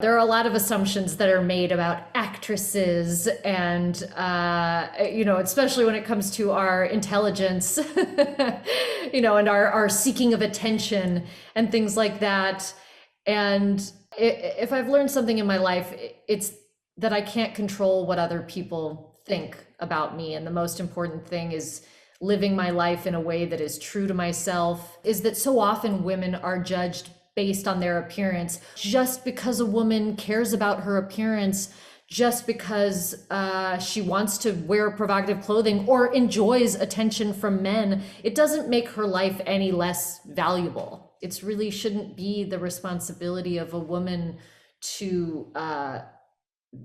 There are a lot of assumptions that are made about actresses and, especially when it comes to our intelligence, and our seeking of attention and things like that. And if I've learned something in my life, it's that I can't control what other people think about me. And the most important thing is living my life in a way that is true to myself. Is that so often women are judged based on their appearance. Just because a woman cares about her appearance, just because she wants to wear provocative clothing or enjoys attention from men, it doesn't make her life any less valuable. It really shouldn't be the responsibility of a woman to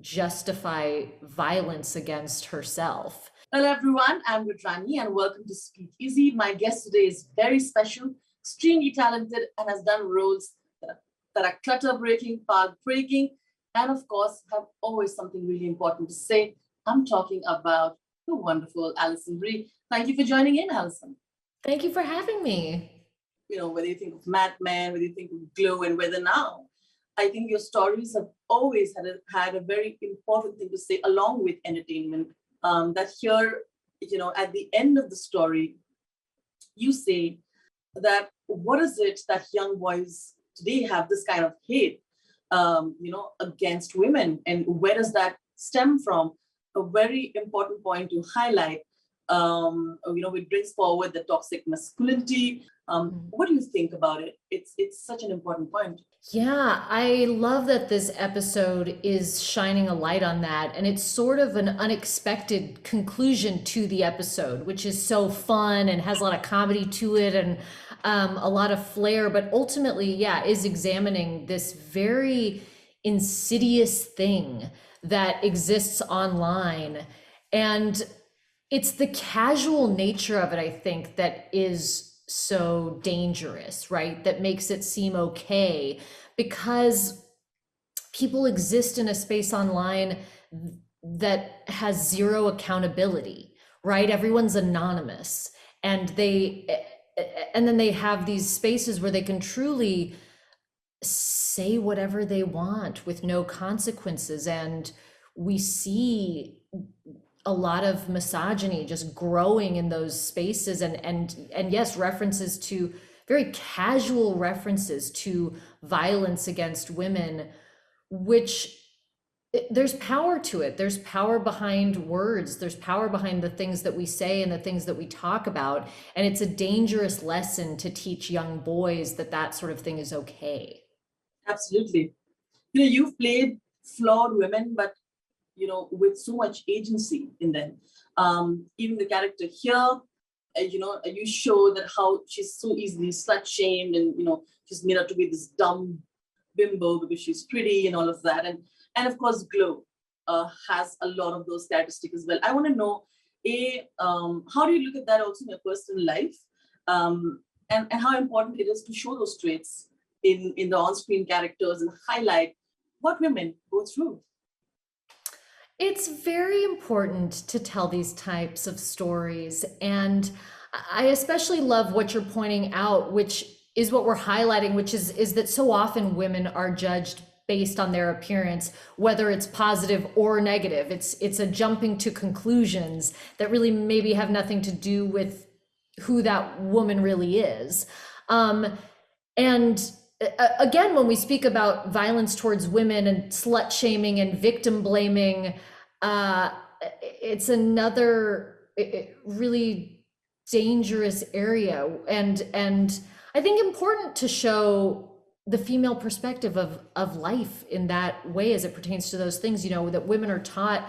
justify violence against herself. Hello everyone, I'm Rani and welcome to Speak Easy. My guest today is very special, extremely talented, and has done roles that are clutter-breaking, path-breaking, and of course have always something really important to say. I'm talking about the wonderful Alison Brie. Thank you for joining in, Alison. Thank you for having me. Whether you think of Mad Men, whether you think of Glow, and whether now, I think your stories have always had a very important thing to say along with entertainment. That here, at the end of the story, you say that what is it that young boys today have this kind of hate, against women, and where does that stem from? A very important point to highlight. It brings forward the toxic masculinity. What do you think about it? It's such an important point. Yeah, I love that this episode is shining a light on that. And it's sort of an unexpected conclusion to the episode, which is so fun and has a lot of comedy to it and a lot of flair. But ultimately, yeah, is examining this very insidious thing that exists online. And it's the casual nature of it, I think, that is so dangerous, right? That makes it seem okay because people exist in a space online that has zero accountability, right? Everyone's anonymous, and then they have these spaces where they can truly say whatever they want with no consequences. And we see a lot of misogyny just growing in those spaces, and yes, references to very casual references to violence against women, which there's power to it. There's power behind words. There's power behind the things that we say and the things that we talk about. And it's a dangerous lesson to teach young boys that that sort of thing is okay. Absolutely. You've played flawed women, but with so much agency in them. Even the character here, you show that how she's so easily slut-shamed, and she's made out to be this dumb bimbo because she's pretty and all of that. And of course, Glow has a lot of those characteristics as well. I want to know, how do you look at that also in your personal life, and how important it is to show those traits in the on-screen characters and highlight what women go through. It's very important to tell these types of stories. And I especially love what you're pointing out, which is what we're highlighting, which is that so often women are judged based on their appearance, whether it's positive or negative. It's a jumping to conclusions that really maybe have nothing to do with who that woman really is. And again, when we speak about violence towards women and slut shaming and victim blaming, it's another really dangerous area. And I think important to show the female perspective of life in that way as it pertains to those things, that women are taught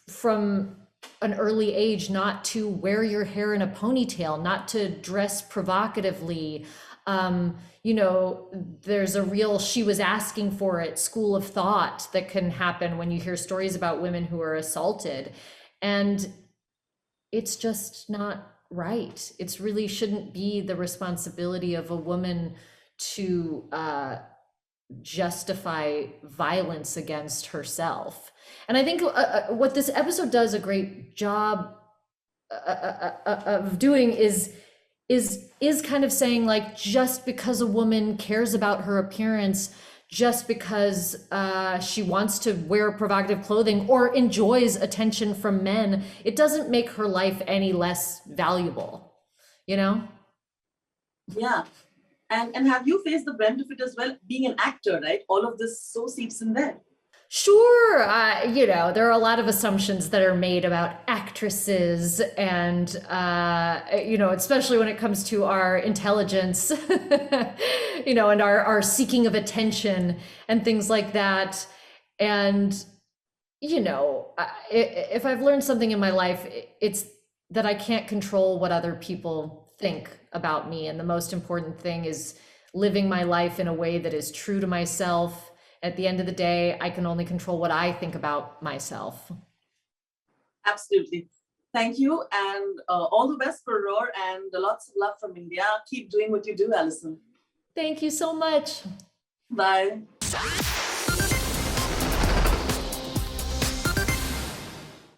from an early age not to wear your hair in a ponytail, not to dress provocatively. There's a real she was asking for it school of thought that can happen when you hear stories about women who are assaulted. And it's just not right. It's really shouldn't be the responsibility of a woman to justify violence against herself. And I think what this episode does a great job of doing is kind of saying, like, just because a woman cares about her appearance just because she wants to wear provocative clothing or enjoys attention from men, it doesn't make her life any less valuable, you know? Yeah. And have you faced the brunt of it as well? Being an actor, right? All of this so seeps in there. Sure, there are a lot of assumptions that are made about actresses and, especially when it comes to our intelligence, and our seeking of attention and things like that. And, if I've learned something in my life, it's that I can't control what other people think about me. And the most important thing is living my life in a way that is true to myself. At the end of the day, I can only control what I think about myself. Absolutely. Thank you. And all the best for Roar and lots of love from India. Keep doing what you do, Alison. Thank you so much. Bye.